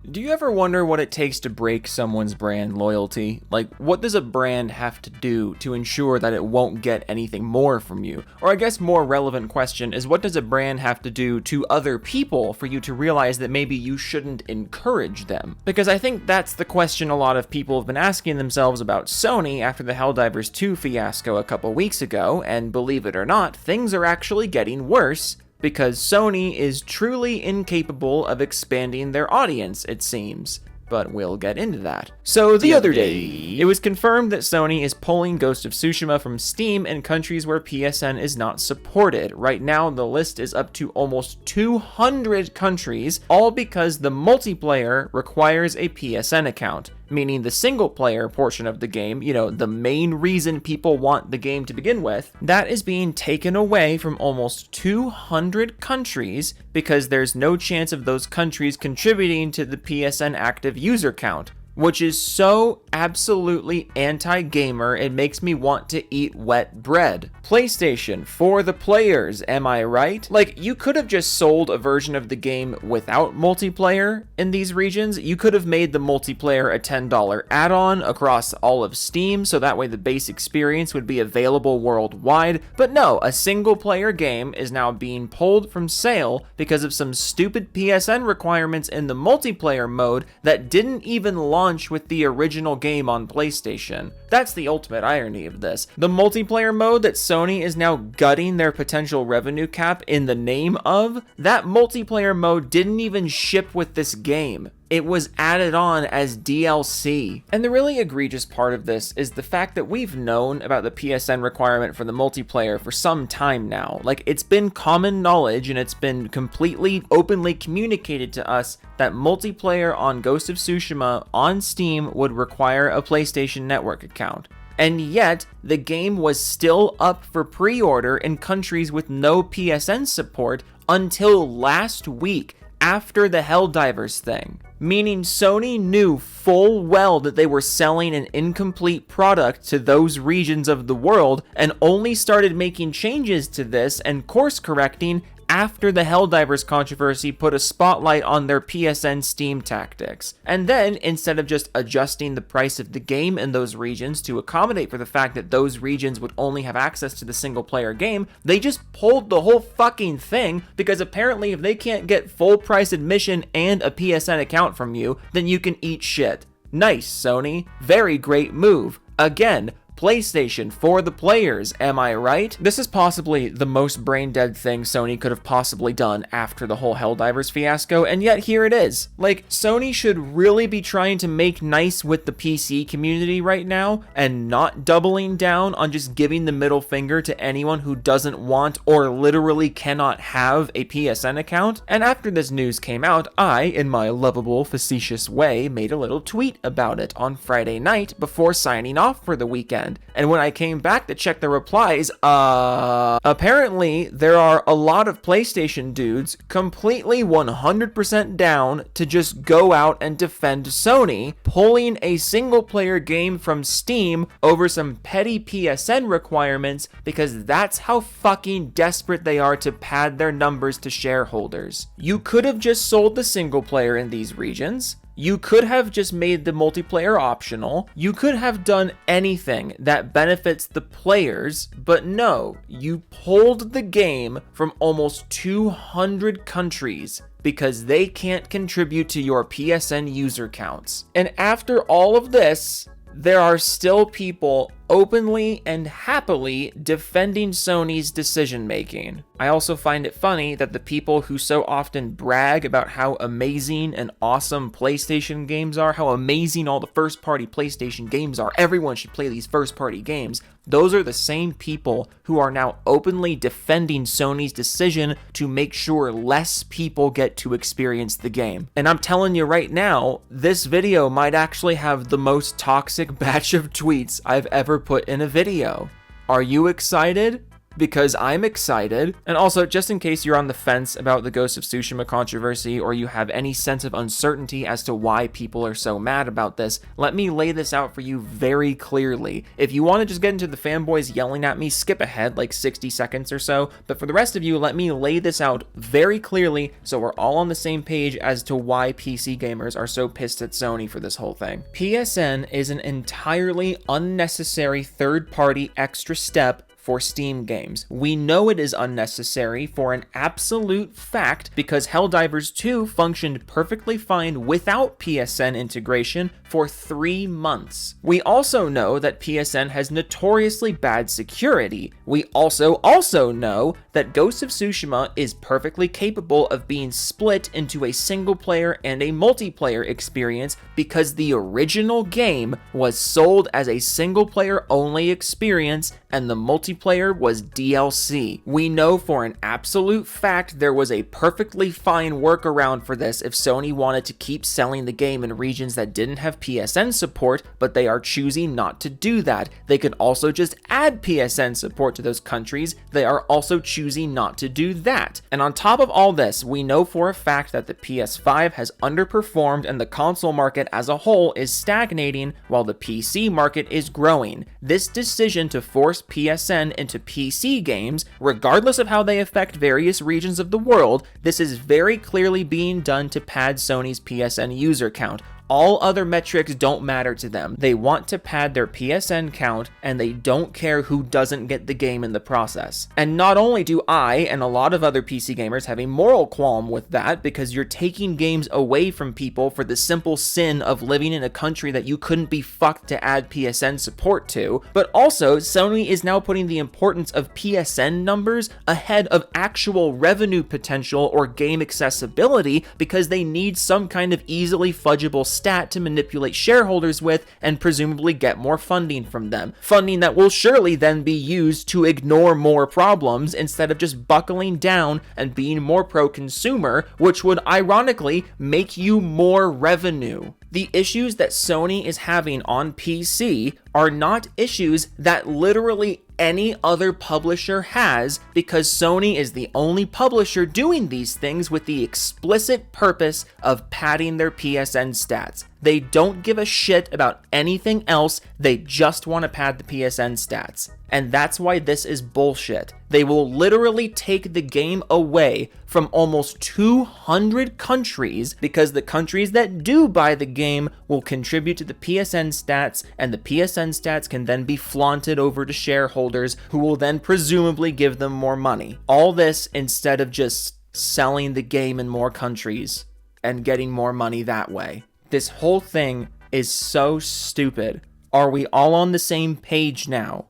Do you ever wonder what it takes to break someone's brand loyalty? Like, what does a brand have to do to ensure that it won't get anything more from you? Or I guess more relevant question is, what does a brand have to do to other people for you to realize that maybe you shouldn't encourage them? Because I think that's the question a lot of people have been asking themselves about Sony after the Helldivers 2 fiasco a couple weeks ago, and believe it or not, things are actually getting worse. Because Sony is truly incapable of expanding their audience, it seems. But we'll get into that. So the other day, it was confirmed that Sony is pulling Ghost of Tsushima from Steam in countries where PSN is not supported. Right now, the list is up to almost 200 countries, all because the multiplayer requires a PSN account. Meaning the single player portion of the game, the main reason people want the game to begin with, that is being taken away from almost 200 countries because there's no chance of those countries contributing to the PSN active user count. Which is so absolutely anti-gamer, it makes me want to eat wet bread. PlayStation, for the players, am I right? Like, you could have just sold a version of the game without multiplayer in these regions. You could have made the multiplayer a $10 add-on across all of Steam, so that way the base experience would be available worldwide. But no, a single-player game is now being pulled from sale because of some stupid PSN requirements in the multiplayer mode that didn't even launch with the original game on PlayStation. That's the ultimate irony of this. The multiplayer mode that Sony is now gutting their potential revenue cap in the name of, that multiplayer mode didn't even ship with this game. It was added on as DLC. And the really egregious part of this is the fact that we've known about the PSN requirement for the multiplayer for some time now. Like, it's been common knowledge and it's been completely openly communicated to us that multiplayer on Ghost of Tsushima on Steam would require a PlayStation Network account. And yet, the game was still up for pre-order in countries with no PSN support until last week, after the Helldivers thing. Meaning Sony knew full well that they were selling an incomplete product to those regions of the world and only started making changes to this and course correcting after the Helldivers controversy put a spotlight on their PSN Steam tactics. And then, instead of just adjusting the price of the game in those regions to accommodate for the fact that those regions would only have access to the single player game, they just pulled the whole fucking thing because apparently if they can't get full price admission and a PSN account from you, then you can eat shit. Nice, Sony. Very great move. Again, PlayStation, for the players, am I right? This is possibly the most brain-dead thing Sony could have possibly done after the whole Helldivers fiasco, and yet here it is. Like, Sony should really be trying to make nice with the PC community right now, and not doubling down on just giving the middle finger to anyone who doesn't want or literally cannot have a PSN account. And after this news came out, I, in my lovable, facetious way, made a little tweet about it on Friday night before signing off for the weekend. And when I came back to check the replies, apparently there are a lot of PlayStation dudes completely 100% down to just go out and defend Sony, pulling a single player game from Steam over some petty PSN requirements because that's how fucking desperate they are to pad their numbers to shareholders. You could have just sold the single player in these regions. You could have just made the multiplayer optional. You could have done anything that benefits the players, but no, you pulled the game from almost 200 countries because they can't contribute to your PSN user counts. And after all of this, there are still people openly and happily defending Sony's decision making. I also find it funny that the people who so often brag about how amazing and awesome PlayStation games are, how amazing all the first-party PlayStation games are, everyone should play these first-party games, those are the same people who are now openly defending Sony's decision to make sure less people get to experience the game. And I'm telling you right now, this video might actually have the most toxic batch of tweets I've ever put in a video. Are you excited? because I'm excited. And also, just in case you're on the fence about the Ghost of Tsushima controversy, or you have any sense of uncertainty as to why people are so mad about this, let me lay this out for you very clearly. If you want to just get into the fanboys yelling at me, skip ahead like 60 seconds or so, but for the rest of you, let me lay this out very clearly so we're all on the same page as to why PC gamers are so pissed at Sony for this whole thing. PSN is an entirely unnecessary third-party extra step for Steam games. We know it is unnecessary for an absolute fact because Helldivers 2 functioned perfectly fine without PSN integration for 3 months. We also know that PSN has notoriously bad security. We also know that Ghost of Tsushima is perfectly capable of being split into a single player and a multiplayer experience because the original game was sold as a single player only experience and the multiplayer was DLC. We know for an absolute fact there was a perfectly fine workaround for this if Sony wanted to keep selling the game in regions that didn't have PSN support, but they are choosing not to do that. They could also just add PSN support to those countries. They are also choosing not to do that. And on top of all this, we know for a fact that the PS5 has underperformed and the console market as a whole is stagnating while the PC market is growing. This decision to force PSN into PC games, regardless of how they affect various regions of the world, this is very clearly being done to pad Sony's PSN user count. All other metrics don't matter to them. They want to pad their PSN count, and they don't care who doesn't get the game in the process. And not only do I and a lot of other PC gamers have a moral qualm with that, because you're taking games away from people for the simple sin of living in a country that you couldn't be fucked to add PSN support to, but also Sony is now putting the importance of PSN numbers ahead of actual revenue potential or game accessibility because they need some kind of easily fudgeable stat to manipulate shareholders with and presumably get more funding from them. Funding that will surely then be used to ignore more problems instead of just buckling down and being more pro-consumer, which would ironically make you more revenue. The issues that Sony is having on PC are not issues that literally any other publisher has because Sony is the only publisher doing these things with the explicit purpose of padding their PSN stats. They don't give a shit about anything else, they just want to pad the PSN stats. And that's why this is bullshit. They will literally take the game away from almost 200 countries because the countries that do buy the game will contribute to the PSN stats, and the PSN stats can then be flaunted over to shareholders who will then presumably give them more money. All this instead of just selling the game in more countries and getting more money that way. This whole thing is so stupid. Are we all on the same page now?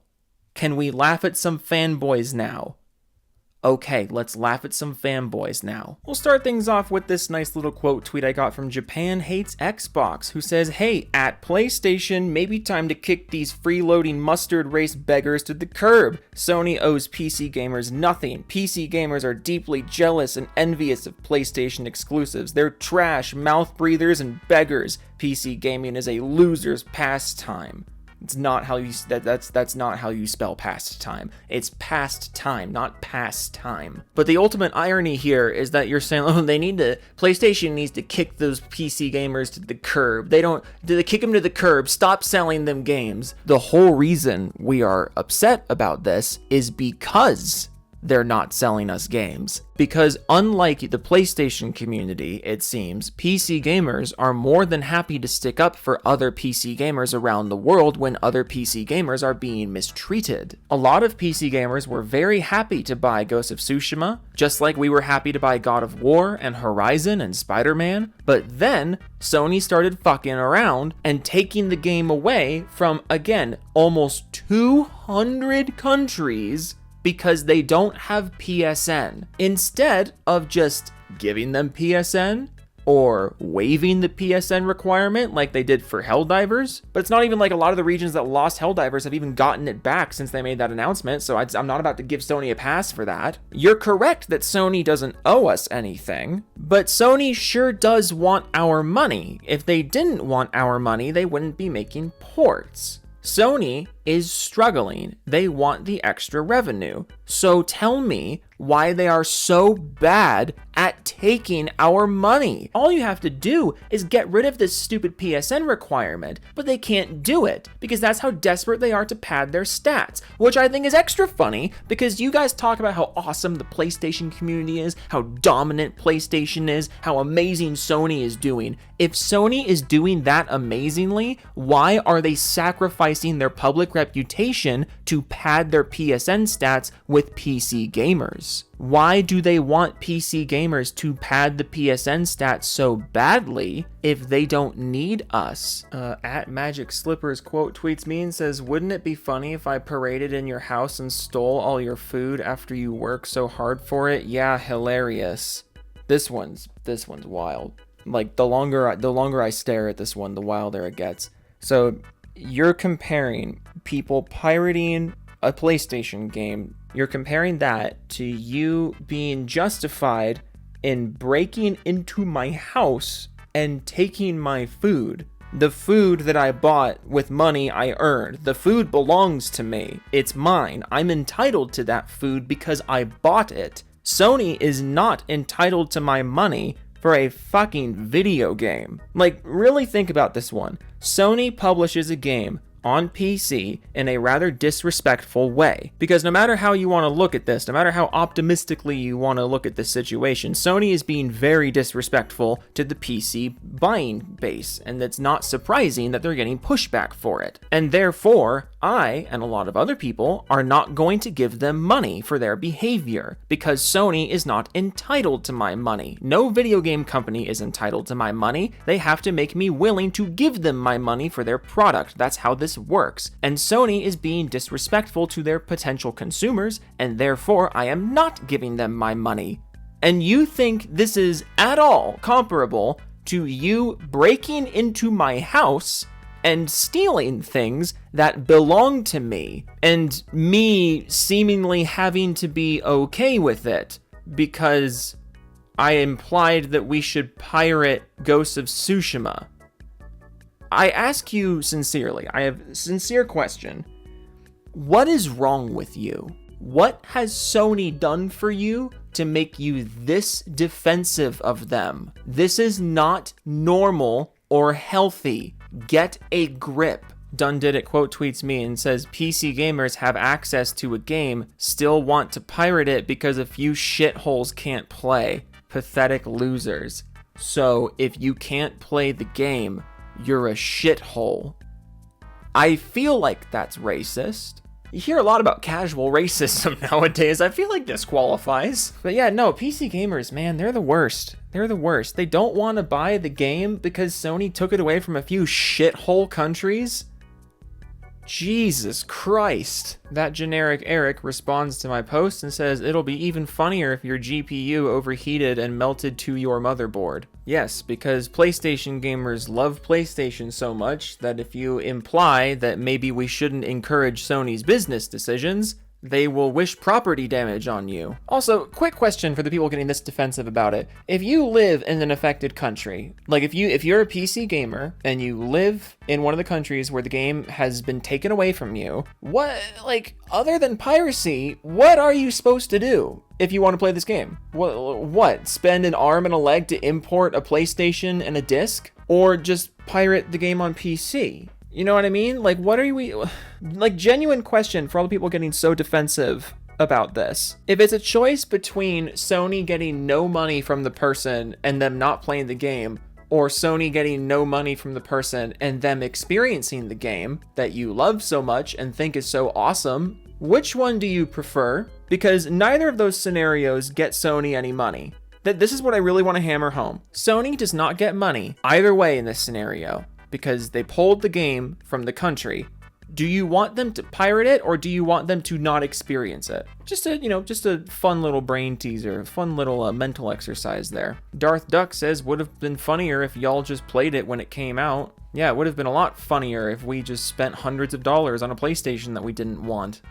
Can we laugh at some fanboys now? Okay, let's laugh at some fanboys now. We'll start things off with this nice little quote tweet I got from Japan Hates Xbox, who says, "Hey, at PlayStation, maybe time to kick these freeloading mustard race beggars to the curb. Sony owes PC gamers nothing. PC gamers are deeply jealous and envious of PlayStation exclusives. They're trash, mouth breathers, and beggars. PC gaming is a loser's pastime." It's not how you that's not how you spell pastime. It's pastime, not pastime. But the ultimate irony here is that you're saying, oh, PlayStation needs to kick those PC gamers to the curb. They kick them to the curb, stop selling them games. The whole reason we are upset about this is because they're not selling us games. Because unlike the PlayStation community, it seems, PC gamers are more than happy to stick up for other PC gamers around the world when other PC gamers are being mistreated. A lot of PC gamers were very happy to buy Ghost of Tsushima, just like we were happy to buy God of War and Horizon and Spider-Man, but then Sony started fucking around and taking the game away from, again, almost 200 countries because they don't have PSN. Instead of just giving them PSN or waiving the PSN requirement like they did for Helldivers. But it's not even like a lot of the regions that lost Helldivers have even gotten it back since they made that announcement, so I'm not about to give Sony a pass for that. You're correct that Sony doesn't owe us anything, but Sony sure does want our money. If they didn't want our money, they wouldn't be making ports. Sony is struggling. They want the extra revenue. So tell me why they are so bad at taking our money. All you have to do is get rid of this stupid PSN requirement, but they can't do it because that's how desperate they are to pad their stats, which I think is extra funny because you guys talk about how awesome the PlayStation community is, how dominant PlayStation is, how amazing Sony is doing. If Sony is doing that amazingly, why are they sacrificing their public reputation to pad their PSN stats with PC gamers? Why do they want PC gamers to pad the PSN stats so badly if they don't need us? At Magic Slippers quote tweets me and says, wouldn't it be funny if I paraded in your house and stole all your food after you work so hard for it? Yeah, hilarious. This one's wild. Like the longer I stare at this one, the wilder it gets. So you're comparing people pirating a PlayStation game, you're comparing that to you being justified in breaking into my house and taking my food. The food that I bought with money I earned. The food belongs to me. It's mine. I'm entitled to that food because I bought it. Sony is not entitled to my money for a fucking video game. Like, really think about this one. Sony publishes a game on PC in a rather disrespectful way. Because no matter how you want to look at this, no matter how optimistically you want to look at this situation, Sony is being very disrespectful to the PC buying base, and it's not surprising that they're getting pushback for it. And therefore, I, and a lot of other people, are not going to give them money for their behavior, because Sony is not entitled to my money. No video game company is entitled to my money. They have to make me willing to give them my money for their product. That's how this works. And Sony is being disrespectful to their potential consumers, and therefore I am not giving them my money. And you think this is at all comparable to you breaking into my house and stealing things that belong to me, and me seemingly having to be okay with it because I implied that we should pirate Ghosts of Tsushima. I ask you sincerely, I have a sincere question. What is wrong with you? What has Sony done for you to make you this defensive of them? This is not normal or healthy. Get a grip. Done Did It quote tweets me and says, PC gamers have access to a game, still want to pirate it because a few shitholes can't play. Pathetic losers. So if you can't play the game, you're a shithole. I feel like that's racist. You hear a lot about casual racism nowadays. I feel like this qualifies. But yeah, no, PC gamers, man, they're the worst. They're the worst. They don't want to buy the game because Sony took it away from a few shithole countries. Jesus Christ. That generic Eric responds to my post and says, it'll be even funnier if your GPU overheated and melted to your motherboard. Yes, because PlayStation gamers love PlayStation so much that if you imply that maybe we shouldn't encourage Sony's business decisions, they will wish property damage on you. Also, quick question for the people getting this defensive about it. If you live in an affected country, like if you're a PC gamer and you live in one of the countries where the game has been taken away from you, what, like, other than piracy, what are you supposed to do if you want to play this game? What? Spend an arm and a leg to import a PlayStation and a disc? Or just pirate the game on PC? You know what I mean? Like, what are we... Like, genuine question for all the people getting so defensive about this. If it's a choice between Sony getting no money from the person and them not playing the game, or Sony getting no money from the person and them experiencing the game that you love so much and think is so awesome, which one do you prefer? Because neither of those scenarios get Sony any money. This is what I really want to hammer home. Sony does not get money either way in this scenario, because they pulled the game from the country. Do you want them to pirate it, or do you want them to not experience it? Just a fun little brain teaser, fun little mental exercise there. Darth Duck says, would have been funnier if y'all just played it when it came out. Yeah, it would have been a lot funnier if we just spent hundreds of dollars on a PlayStation that we didn't want.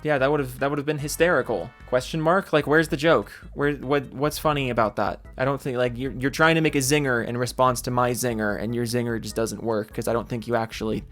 Yeah, that would have been hysterical. Question mark? Like, where's the joke? What's funny about that? I don't think, like, you're trying to make a zinger in response to my zinger, and your zinger just doesn't work because I don't think you actually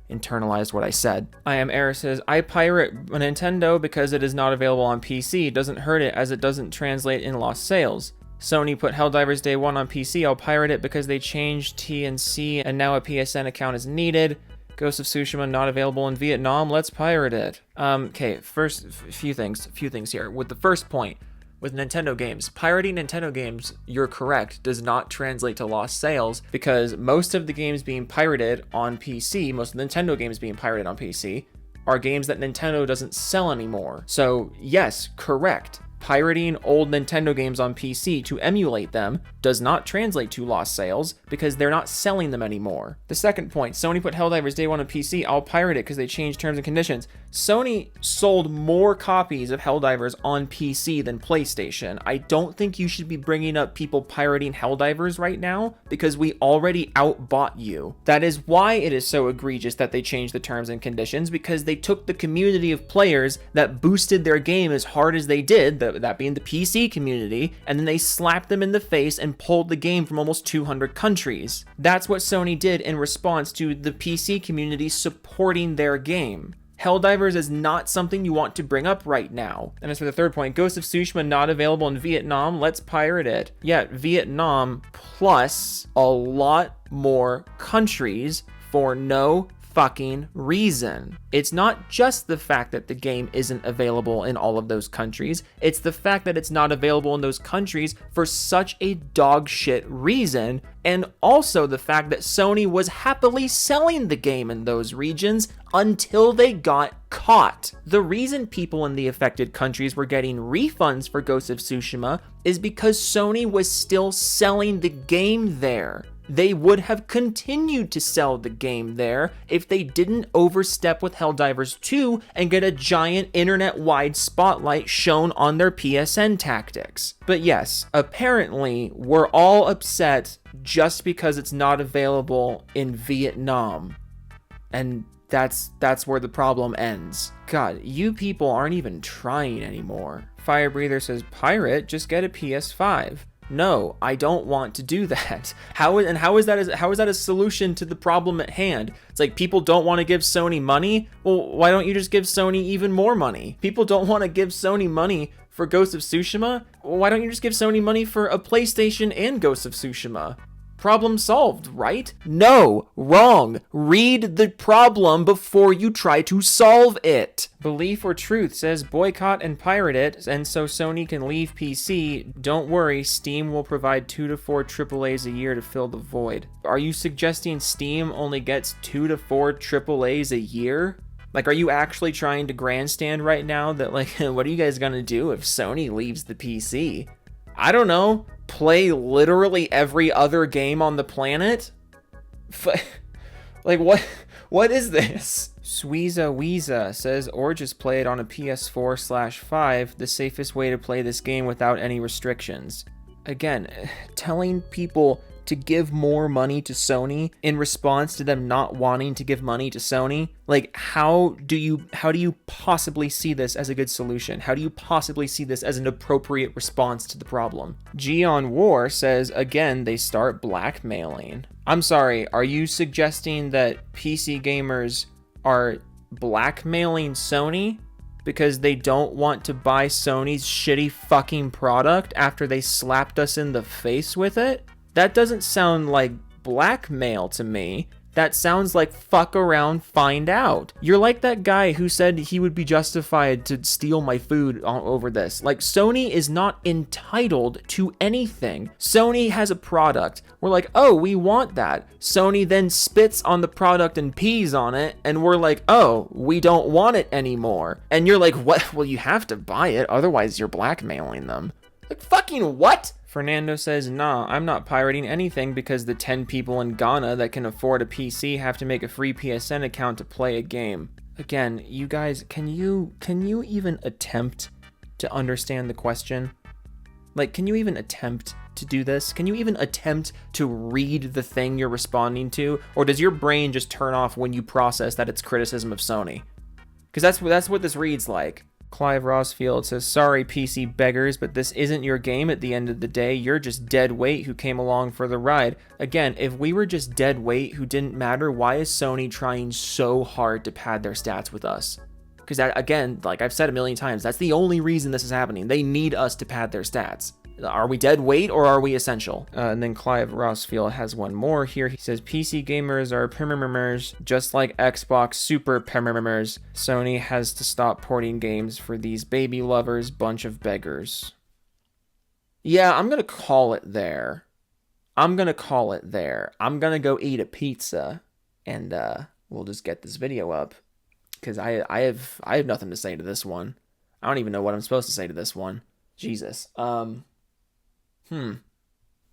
internalized what I said. I am Air says, I pirate a Nintendo because it is not available on PC. It doesn't hurt it as it doesn't translate in lost sales. Sony put Helldivers Day 1 on PC. I'll pirate it because they changed T&C and now a PSN account is needed. Ghost of Tsushima not available in Vietnam. Let's pirate it. Okay, first, a few things here. With the first point, with Nintendo games, pirating Nintendo games, you're correct, does not translate to lost sales because most of the games being pirated on PC, most of the Nintendo games being pirated on PC, are games that Nintendo doesn't sell anymore. So yes, correct. Pirating old Nintendo games on PC to emulate them does not translate to lost sales because they're not selling them anymore. The second point, Sony put Helldivers Day 1 on PC. I'll pirate it because they changed terms and conditions. Sony sold more copies of Helldivers on PC than PlayStation. I don't think you should be bringing up people pirating Helldivers right now because we already outbought you. That is why it is so egregious that they changed the terms and conditions, because they took the community of players that boosted their game as hard as they did, that being the PC community, and then they slapped them in the face and pulled the game from almost 200 countries. That's what Sony did in response to the PC community supporting their game. Helldivers is not something you want to bring up right now. And as for the third point, Ghost of Tsushima not available in Vietnam, let's pirate it. Yeah, Vietnam plus a lot more countries for no fucking reason. It's not just the fact that the game isn't available in all of those countries, it's the fact that it's not available in those countries for such a dog shit reason, and also the fact that Sony was happily selling the game in those regions until they got caught. The reason people in the affected countries were getting refunds for Ghost of Tsushima is because Sony was still selling the game there. They would have continued to sell the game there if they didn't overstep with Helldivers 2 and get a giant internet-wide spotlight shown on their PSN tactics. But yes, apparently we're all upset just because it's not available in Vietnam. And that's where the problem ends. God, you people aren't even trying anymore. Fire Breather says, pirate, just get a PS5. No, I don't want to do that. How is that a solution to the problem at hand? It's like people don't want to give Sony money. Well, why don't you just give Sony even more money? People don't want to give Sony money for Ghost of Tsushima. Well, why don't you just give Sony money for a PlayStation and Ghost of Tsushima? Problem solved, right? No, wrong. Read the problem before you try to solve it. Belief or Truth says boycott and pirate it, and so Sony can leave PC. Don't worry, Steam will provide 2 to 4 AAAs a year to fill the void. Are you suggesting Steam only gets 2 to 4 AAAs a year? Like, are you actually trying to grandstand right now that, like, what are you guys gonna do if Sony leaves the PC? I don't know. Play literally every other game on the planet? Like, what is this? Sweeza Weeza says, or just play it on a PS4/5, the safest way to play this game without any restrictions. Again, telling people to give more money to Sony in response to them not wanting to give money to Sony, like, how do you possibly see this as a good solution? How do you possibly see this as an appropriate response to the problem? Gion War says, again, they start blackmailing. I'm sorry, are you suggesting that PC gamers are blackmailing Sony because they don't want to buy Sony's shitty fucking product after they slapped us in the face with it? That doesn't sound like blackmail to me. That sounds like fuck around, find out. You're like that guy who said he would be justified to steal my food over this. Like, Sony is not entitled to anything. Sony has a product. We're like, oh, we want that. Sony then spits on the product and pees on it, and we're like, oh, we don't want it anymore. And you're like, what? Well, you have to buy it, otherwise you're blackmailing them. Like, fucking what? Fernando says, nah, I'm not pirating anything because the 10 people in Ghana that can afford a PC have to make a free PSN account to play a game. Again, you guys, can you even attempt to understand the question? Like, can you even attempt to do this? Can you even attempt to read the thing you're responding to? Or does your brain just turn off when you process that it's criticism of Sony? Because that's what this reads like. Clive Rossfield says, sorry, PC beggars, but this isn't your game at the end of the day. You're just dead weight who came along for the ride. Again, if we were just dead weight who didn't matter, why is Sony trying so hard to pad their stats with us? Because that, again, like I've said a million times, that's the only reason this is happening. They need us to pad their stats. Are we dead weight or are we essential? And then Clive Rossfield has one more here. He says, PC gamers are permamers, just like Xbox super permamers. Sony has to stop porting games for these baby lovers, bunch of beggars. Yeah, I'm going to call it there. I'm going to go eat a pizza and we'll just get this video up. Because I have nothing to say to this one. I don't even know what I'm supposed to say to this one. Jesus. Well,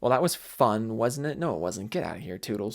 that was fun, wasn't it? No, it wasn't. Get out of here, Toodles.